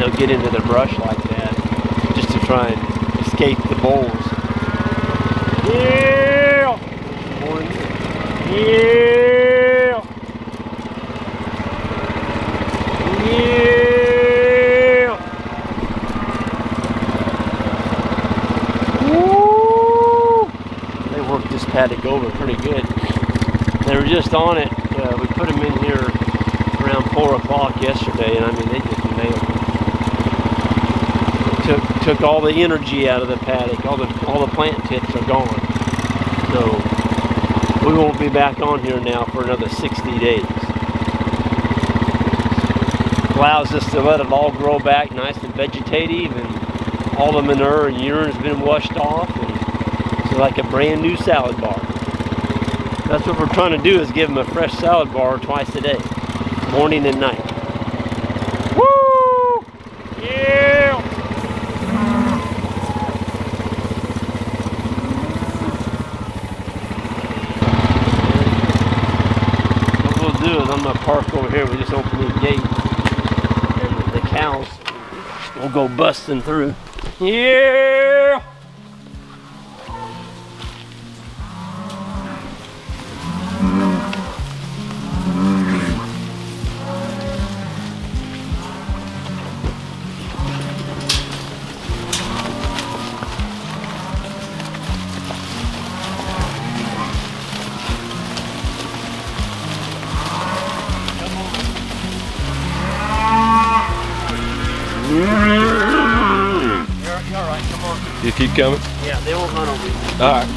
they'll get into the brush like that just to try and escape the bulls. Yeah! Yeah! Yeah! Woo! They worked this paddock over pretty good. They were just on it. We put them in here around 4 o'clock yesterday, and I mean, they just nailed it. Took all the energy out of the paddock. All the plant tips are gone. So we won't be back on here now for another 60 days. Allows us to let it all grow back nice and vegetative, and all the manure and urine has been washed off, and it's like a brand new salad bar. That's what we're trying to do, is give them a fresh salad bar twice a day, morning and night. Woo! Yeah! What we'll do is I'm going to park over here. We just open the gate, and the cows will go busting through. Yeah! You're all right, come on. You keep coming? Yeah, they won't run over you. All right.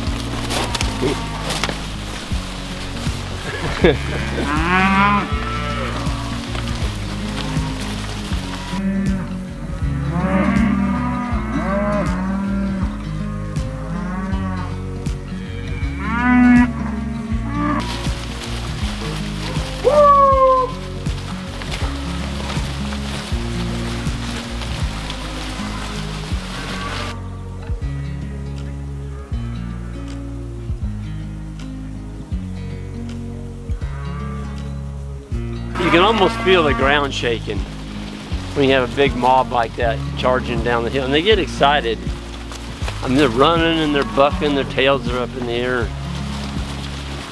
You can almost feel the ground shaking when you have a big mob like that charging down the hill, and they get excited. I mean, they're running and they're bucking, their tails are up in the air.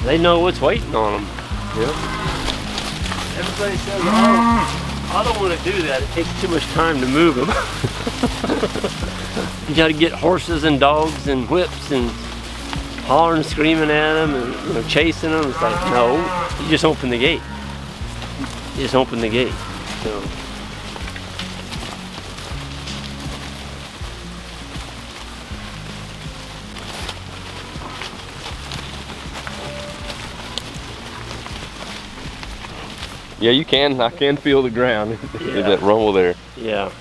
They know what's waiting on them. Yep. Everybody says, oh, I don't want to do that. It takes too much time to move them. You got to get horses and dogs and whips and hollering and screaming at them and chasing them. It's like, no, you just open the gate. You just open the gate. So. Yeah, you can. I can feel the ground. Yeah. There's that rumble there. Yeah.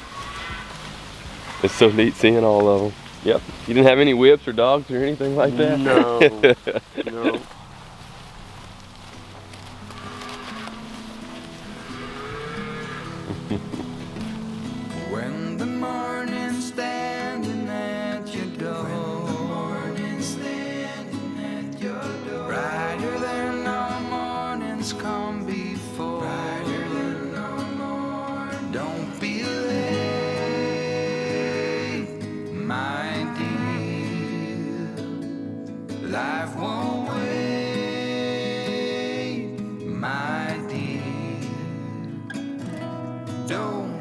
It's so neat seeing all of them. Yep. You didn't have any whips or dogs or anything like that? No. No. When the morning's standing at your door, when the morning's standing at your door, brighter than all mornings come before, brighter than all mornings. Don't be late, my dear. Life won't wait, my dear. Don't.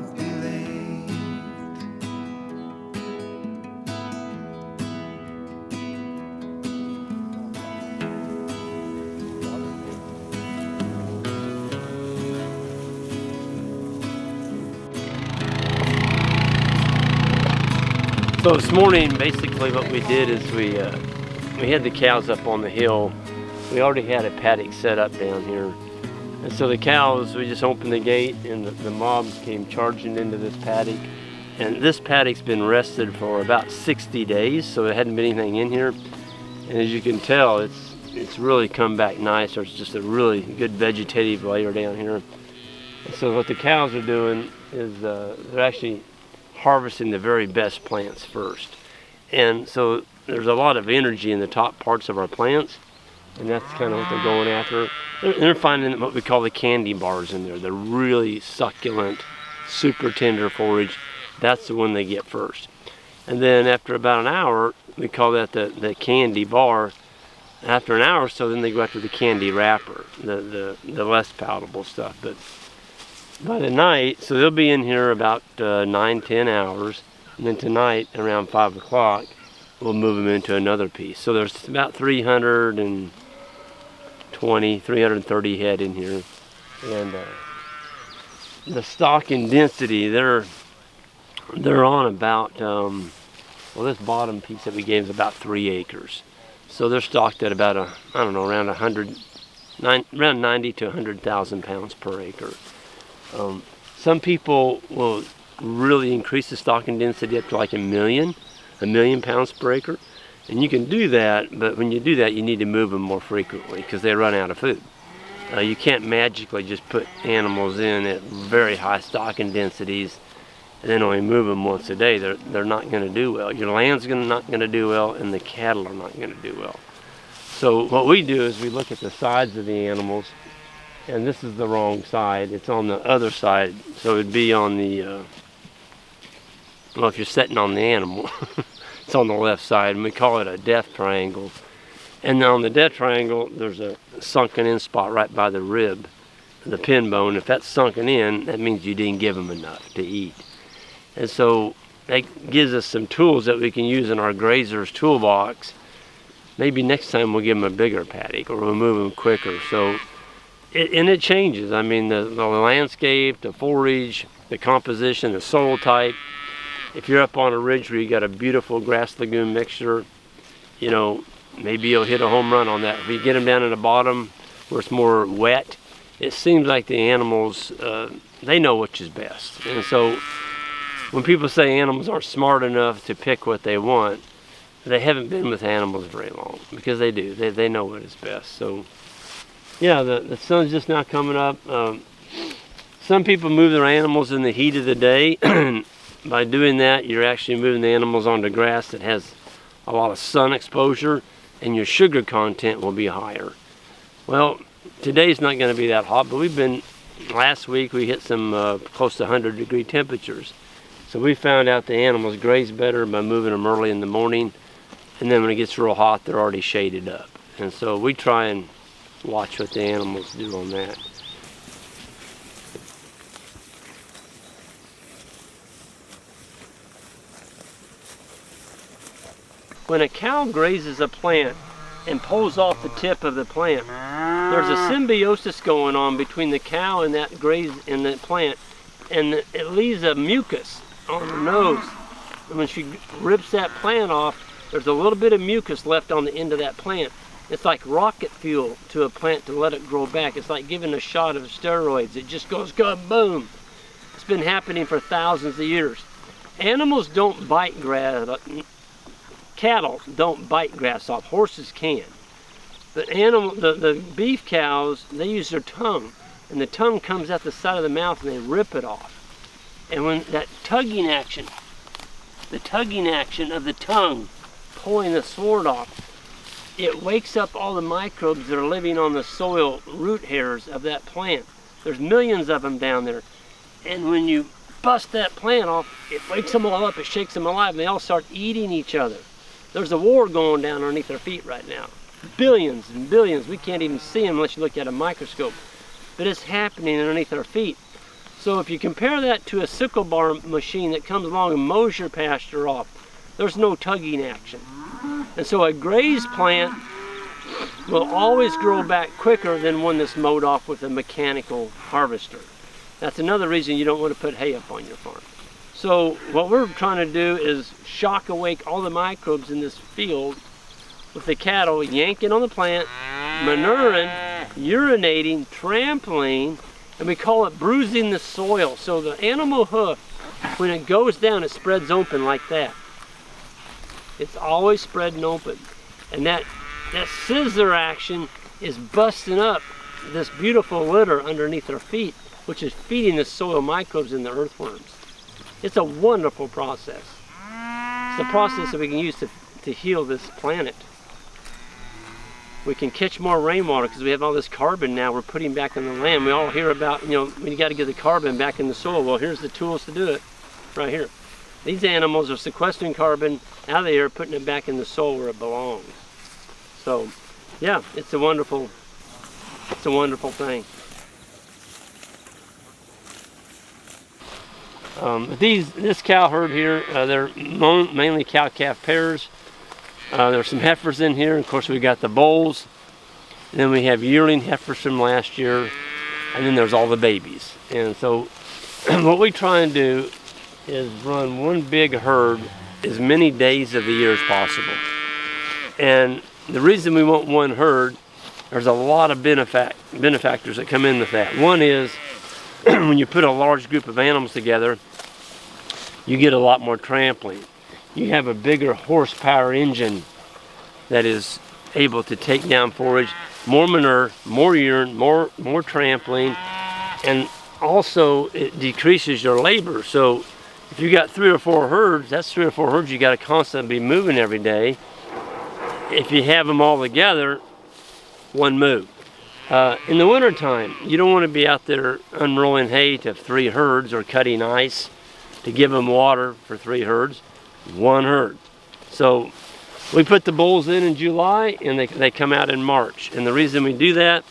So this morning, basically what we did is we had the cows up on the hill. We already had a paddock set up down here. And so the cows, we just opened the gate and the mobs came charging into this paddock. And this paddock's been rested for about 60 days, so there hadn't been anything in here. And as you can tell, it's really come back nice. There's just a really good vegetative layer down here. And so what the cows are doing is they're actually harvesting the very best plants first. And so there's a lot of energy in the top parts of our plants, and that's kind of what they're going after. They're finding what we call the candy bars in there. They're really succulent, super tender forage, that's the one they get first. And then after about an hour, we call that the candy bar. After an hour or so, then they go after the candy wrapper, the less palatable stuff. But by the night, so they'll be in here about 9-10 hours, and then tonight around 5 o'clock, we'll move them into another piece. So there's about 330 head in here, and the stocking density, they're on about well, this bottom piece that we gave is about 3 acres. So they're stocked at about I don't know, around 90 to 100,000 pounds per acre. Some people will really increase the stocking density up to like a million pounds per acre, and you can do that. But when you do that, you need to move them more frequently because they run out of food. You can't magically just put animals in at very high stocking densities and then only move them once a day. They're not going to do well. Your land's not going to do well, and the cattle are not going to do well. So what we do is we look at the sides of the animals, and this is the wrong side. It's on the other side, so it'd be on the, well, if you're sitting on the animal, it's on the left side, and we call it a death triangle. And on the death triangle, there's a sunken in spot right by the rib, the pin bone. If that's sunken in, that means you didn't give them enough to eat. And so that gives us some tools that we can use in our grazer's toolbox. Maybe next time we'll give them a bigger paddock, or we'll move them quicker. So, it changes. I mean, the landscape, the forage, the composition, the soil type. If you're up on a ridge where you got a beautiful grass legume mixture, you know, maybe you'll hit a home run on that. If you get them down in the bottom where it's more wet, it seems like the animals, they know which is best. And so when people say animals aren't smart enough to pick what they want, they haven't been with animals very long, because they do. They know what is best. So yeah, the sun's just now coming up. Some people move their animals in the heat of the day. By doing that, you're actually moving the animals onto grass that has a lot of sun exposure, and your sugar content will be higher. Well, today's not going to be that hot, but last week we hit some close to 100-degree temperatures. So we found out the animals graze better by moving them early in the morning, and then when it gets real hot, they're already shaded up. And so we try and watch what the animals do on that. When a cow grazes a plant and pulls off the tip of the plant, there's a symbiosis going on between the cow and that plant, and it leaves a mucus on the nose. And when she rips that plant off, there's a little bit of mucus left on the end of that plant. It's like rocket fuel to a plant to let it grow back. It's like giving a shot of steroids. It just goes kaboom. It's been happening for thousands of years. Animals don't bite grass. Cattle don't bite grass off. Horses can. But the beef cows, they use their tongue, and the tongue comes out the side of the mouth and they rip it off. And when that tugging action of the tongue pulling the sword off, it wakes up all the microbes that are living on the soil root hairs of that plant. There's millions of them down there. And when you bust that plant off, it wakes them all up, it shakes them alive, and they all start eating each other. There's a war going down underneath their feet right now. Billions and billions. We can't even see them unless you look at a microscope. But it's happening underneath our feet. So if you compare that to a sickle bar machine that comes along and mows your pasture off, there's no tugging action. And so a grazed plant will always grow back quicker than one that's mowed off with a mechanical harvester. That's another reason you don't want to put hay up on your farm. So what we're trying to do is shock awake all the microbes in this field with the cattle yanking on the plant, manuring, urinating, trampling, and we call it bruising the soil. So the animal hoof, when it goes down, it spreads open like that. It's always spreading open. And that scissor action is busting up this beautiful litter underneath their feet, which is feeding the soil microbes and the earthworms. It's a wonderful process. It's a process that we can use to heal this planet. we can catch more rainwater because we have all this carbon now we're putting back in the land. We all hear about, you know, we got to get the carbon back in the soil. Well, here's the tools to do it right here. These animals are sequestering carbon out of the air, putting it back in the soil where it belongs. So, yeah, it's a wonderful thing. This cow herd here, they're mainly cow-calf pairs. There's some heifers in here. Of course, we got the bulls. And then we have yearling heifers from last year. And then there's all the babies. And so what we try and do is run one big herd as many days of the year as possible. And the reason we want one herd, there's a lot of benefactors that come in with that. One is when you put a large group of animals together, you get a lot more trampling. You have a bigger horsepower engine that is able to take down forage, more manure, more urine, more trampling, and also it decreases your labor. So if you got 3 or 4 herds, that's 3 or 4 herds you got to constantly be moving every day. If you have them all together, one move. In the wintertime, you don't want to be out there unrolling hay to 3 herds or cutting ice to give them water for 3 herds. One herd. So we put the bulls in July and they come out in March. And the reason we do that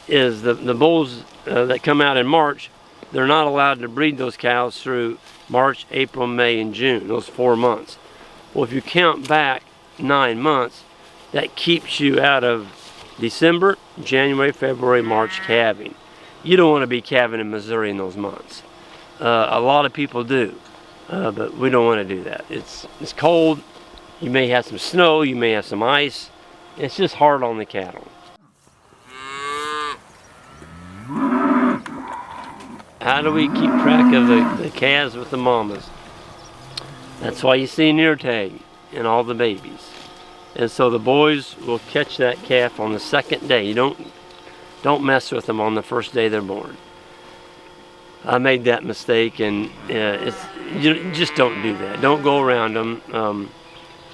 is the bulls that come out in March, they're not allowed to breed those cows through March, April, May, and June, those 4 months. Well, if you count back 9 months, that keeps you out of December, January, February, March calving. You don't want to be calving in Missouri in those months. A lot of people do. But we don't want to do that. It's cold, you may have some snow, you may have some ice. It's just hard on the cattle. How do we keep track of the calves with the mamas? That's why you see an ear tag in all the babies. And so the boys will catch that calf on the second day. You don't mess with them on the first day they're born. I made that mistake, and you just don't do that. Don't go around them.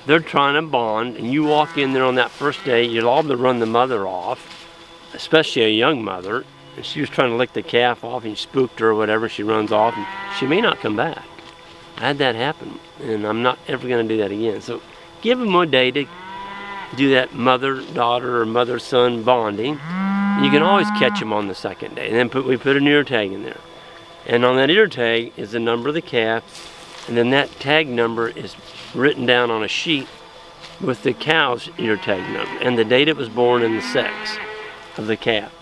They're trying to bond, and you walk in there on that first day, you're liable to run the mother off, especially a young mother. And she was trying to lick the calf off, and you spooked her or whatever, she runs off, and she may not come back. I had that happen, and I'm not ever going to do that again. So give them a day to do that mother-daughter or mother-son bonding. You can always catch them on the second day. And then we put an ear tag in there. And on that ear tag is the number of the calf, and then that tag number is written down on a sheet with the cow's ear tag number and the date it was born and the sex of the calf.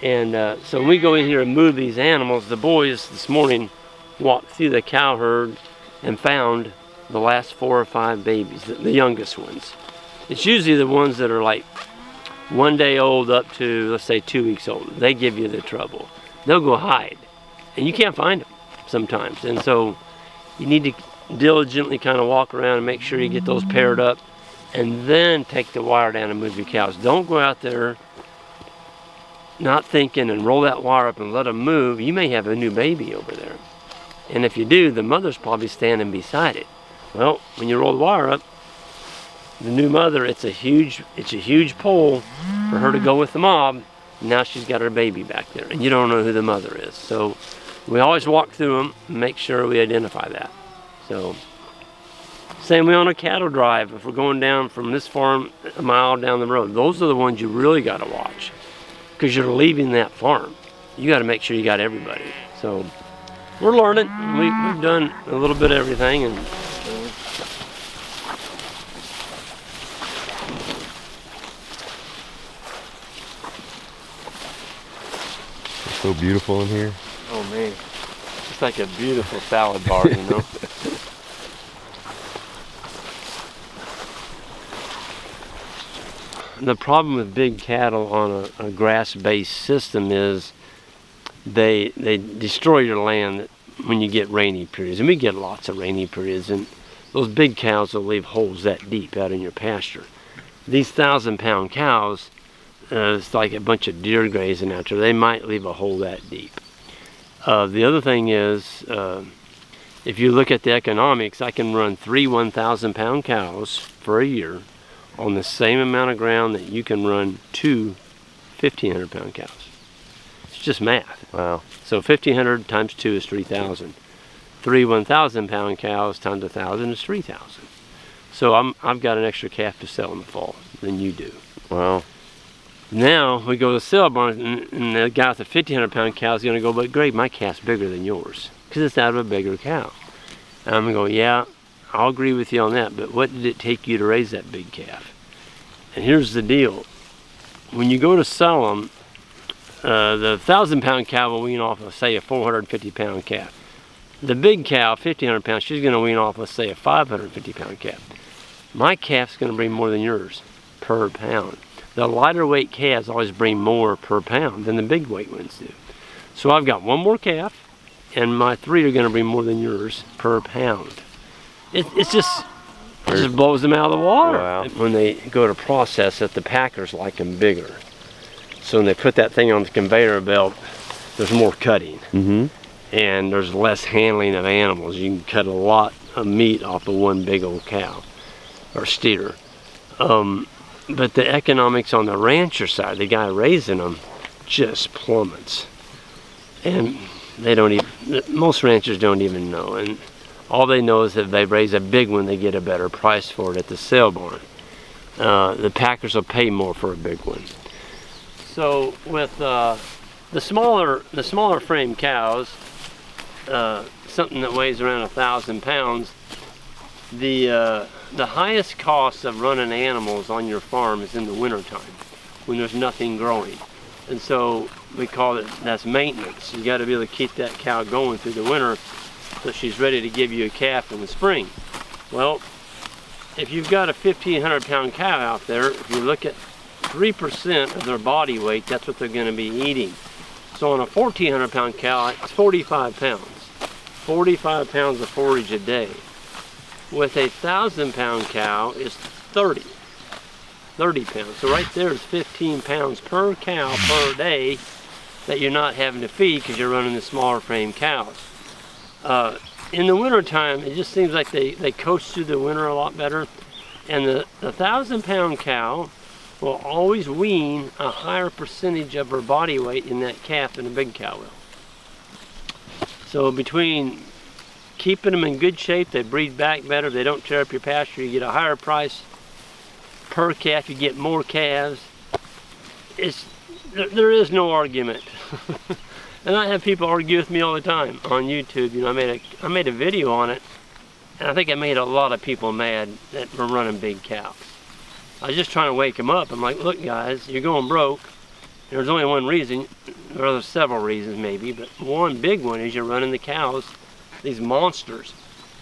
And so when we go in here and move these animals, the boys this morning walked through the cow herd and found the last 4 or 5 babies, the youngest ones. It's usually the ones that are like 1 day old up to, let's say, 2 weeks old. They give you the trouble. They'll go hide. And you can't find them sometimes. And so you need to diligently kind of walk around and make sure you get those paired up and then take the wire down and move your cows. Don't go out there not thinking and roll that wire up and let them move. You may have a new baby over there. And if you do, the mother's probably standing beside it. Well, when you roll the wire up, the new mother, it's a huge pull for her to go with the mob. Now she's got her baby back there, and you don't know who the mother is. So we always walk through them and make sure we identify that. So same way on a cattle drive. If we're going down from this farm a mile down the road, those are the ones you really got to watch because you're leaving that farm. You got to make sure you got everybody. So we're learning. We've done a little bit of everything, and so beautiful in here. oh man, it's like a beautiful salad bar, you know. The problem with big cattle on a grass-based system is they destroy your land when you get rainy periods, and we get lots of rainy periods, and those big cows will leave holes that deep out in your pasture. These 1,000-pound cows, it's like a bunch of deer grazing out there. They might leave a hole that deep. The other thing is, if you look at the economics, I can run 3 1,000-pound cows for a year on the same amount of ground that you can run 2 1,500-pound cows. It's just math. Wow. So 1,500 times 2 is 3,000. 3 1,000-pound cows times 1,000 is 3,000. So I've got an extra calf to sell in the fall than you do. Wow. Now we go to the sale barn, and the guy with the 1,500-pound cow is going to go, but Greg, my calf's bigger than yours because it's out of a bigger cow. And I'm going to go, yeah, I'll agree with you on that, but what did it take you to raise that big calf? And here's the deal. When you go to sell them, the 1,000-pound cow will wean off of, say, a 450-pound calf. The big cow, 1,500 pounds, she's going to wean off, let's say, a 550-pound calf. My calf's going to bring more than yours per pound. The lighter weight calves always bring more per pound than the big weight ones do. So I've got one more calf, and my 3 are going to bring more than yours per pound. It just blows them out of the water. Wow. When they go to process it, the packers like them bigger. So when they put that thing on the conveyor belt, there's more cutting. Mm-hmm. And there's less handling of animals. You can cut a lot of meat off of one big old cow or steer. But the economics on the rancher side, the guy raising them, just plummets. And they don't even, most ranchers don't even know. And all they know is that if they raise a big one, they get a better price for it at the sale barn. The packers will pay more for a big one. So with the smaller frame cows, something that weighs around 1,000 pounds, the highest cost of running animals on your farm is in the wintertime when there's nothing growing. And so we call it, that's maintenance. You got to be able to keep that cow going through the winter so she's ready to give you a calf in the spring. Well, if you've got a 1,500-pound cow out there, if you look at 3% of their body weight, that's what they're going to be eating. So on a 1,400-pound cow, it's 45 pounds. 45 pounds of forage a day. With a 1,000-pound cow, it's 30 pounds. So right there is 15 pounds per cow per day that you're not having to feed because you're running the smaller frame cows. In the wintertime, it just seems like they coast through the winter a lot better. And the 1,000-pound cow will always wean a higher percentage of her body weight in that calf than a big cow will. So between keeping them in good shape, they breed back better, they don't tear up your pasture, you get a higher price per calf, you get more calves. There is no argument. And I have people argue with me all the time on YouTube. You know, I made a video on it, and I think I made a lot of people mad that were running big cows. I was just trying to wake them up. I'm like, look guys, you're going broke. There's only one reason, or there's several reasons maybe, but one big one is you're running the cows, these monsters.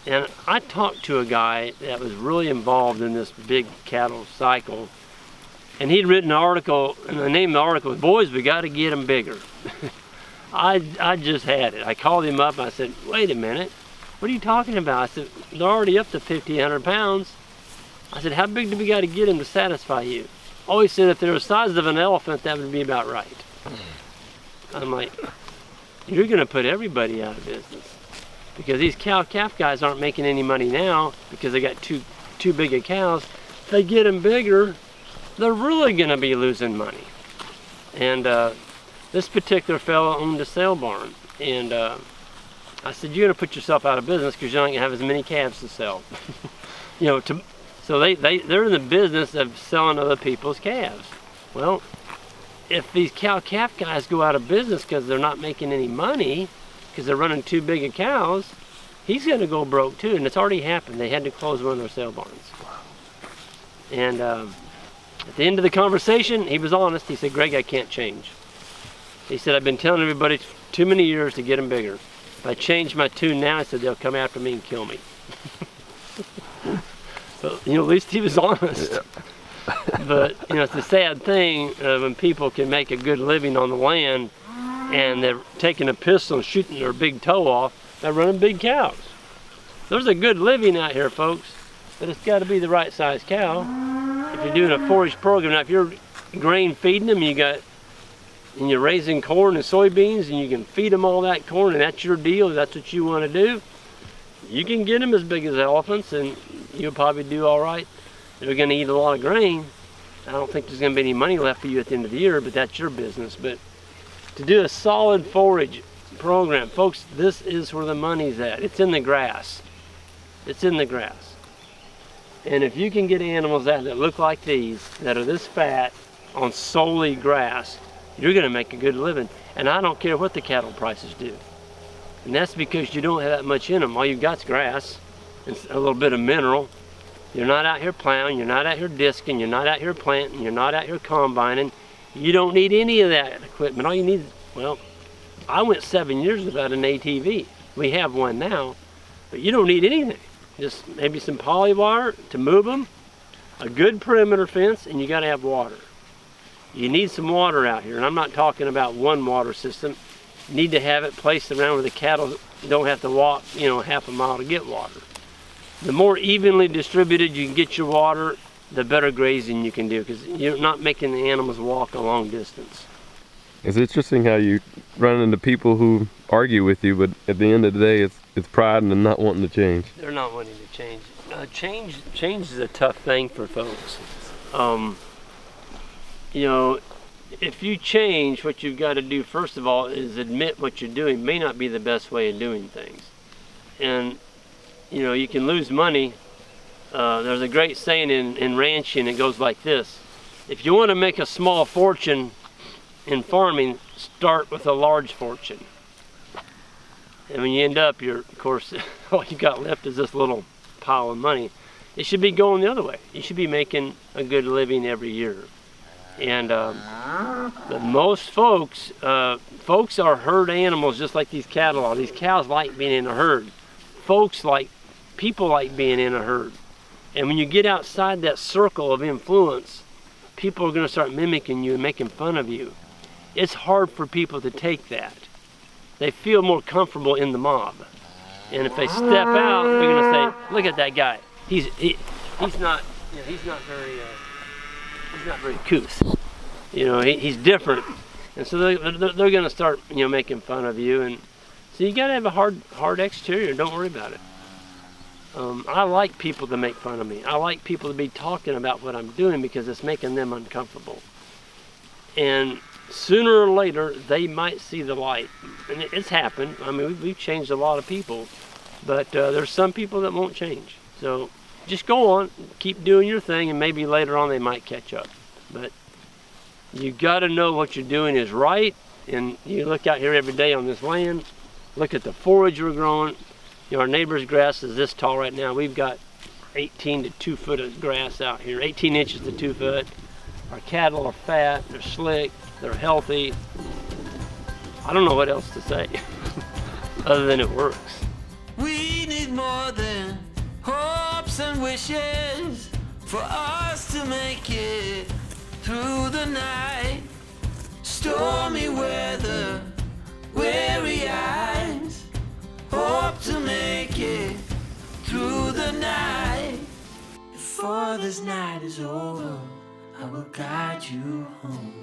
And I talked to a guy that was really involved in this big cattle cycle, and he'd written an article, and the name of the article was, Boys, We Gotta Get Them Bigger. I just had it. I called him up and I said, wait a minute, what are you talking about? I said, they're already up to 1,500 pounds. I said, how big do we got to get them to satisfy you? Oh, he said, if they're the size of an elephant, that would be about right. I'm like, you're going to put everybody out of business. Because these cow-calf guys aren't making any money now because they got too big of cows. If they get them bigger, they're really going to be losing money. And this particular fellow owned a sale barn. And I said, you're going to put yourself out of business because you're not going to have as many calves to sell. You know, so they're in the business of selling other people's calves. Well, if these cow-calf guys go out of business because they're not making any money, because they're running too big of cows, he's going to go broke too, and it's already happened. They had to close one of their sale barns. And at the end of the conversation, he was honest. He said, Greg, I can't change. He said, I've been telling everybody too many years to get them bigger. If I change my tune now, he said, they'll come after me and kill me. But, you know, at least he was honest. Yeah. But, you know, it's a sad thing when people can make a good living on the land and they're taking a pistol and shooting their big toe off, they're running big cows. There's a good living out here, folks, but it's got to be the right size cow. If you're doing a forage program, now if you're grain feeding them, and you're raising corn and soybeans and you can feed them all that corn and that's your deal, that's what you want to do, you can get them as big as elephants and you'll probably do all right. they're going to eat a lot of grain. I don't think there's going to be any money left for you at the end of the year, but that's your business. But to do a solid forage program, folks, this is where the money's at. It's in the grass. It's in the grass. And if you can get animals out that look like these, that are this fat, on solely grass, you're going to make a good living. And I don't care what the cattle prices do. And that's because you don't have that much in them. All you've got's grass and a little bit of mineral. You're not out here plowing, you're not out here disking, you're not out here planting, you're not out here combining. You don't need any of that equipment. All you need is, well, I went 7 years without an ATV. We have one now, but you don't need anything. Just maybe some poly wire to move them, a good perimeter fence, and you got to have water. You need some water out here, and I'm not talking about one water system. You need to have it placed around where the cattle don't have to walk, half a mile to get water. The more evenly distributed you can get your water, the better grazing you can do, because you're not making the animals walk a long distance. It's interesting how you run into people who argue with you, but at the end of the day, it's pride and not wanting to change. They're not wanting to change. Change is a tough thing for folks. If you change, what you've got to do first of all is admit what you're doing may not be the best way of doing things. And you can lose money. There's a great saying in ranching, it goes like this: if you want to make a small fortune in farming, start with a large fortune. And when you end up, of course, all you got left is this little pile of money. It should be going the other way. You should be making a good living every year. And but most folks are herd animals, just like these cattle are. These cows like being in a herd. People like being in a herd. And when you get outside that circle of influence, people are going to start mimicking you and making fun of you. It's hard for people to take that. They feel more comfortable in the mob. And if they step out, they're going to say, "Look at that guy. He's not very couth. He's different." And so they're going to start making fun of you. And so you got to have a hard exterior. Don't worry about it. I like people to make fun of me. I like people to be talking about what I'm doing because it's making them uncomfortable. And sooner or later, they might see the light. And it's happened. I mean, we've changed a lot of people, but there's some people that won't change. So just go on, keep doing your thing, and maybe later on they might catch up. But you got to know what you're doing is right. And you look out here every day on this land, look at the forage we're growing. Our neighbor's grass is this tall right now. We've got 18 to 2 foot of grass out here, 18 inches to 2 foot. Our cattle are fat, they're slick, they're healthy. I don't know what else to say other than it works. We need more than hopes and wishes for us to make it through the night. Stormy weather, weary eyes, hope to make it through the night. Before this night is over, I will guide you home.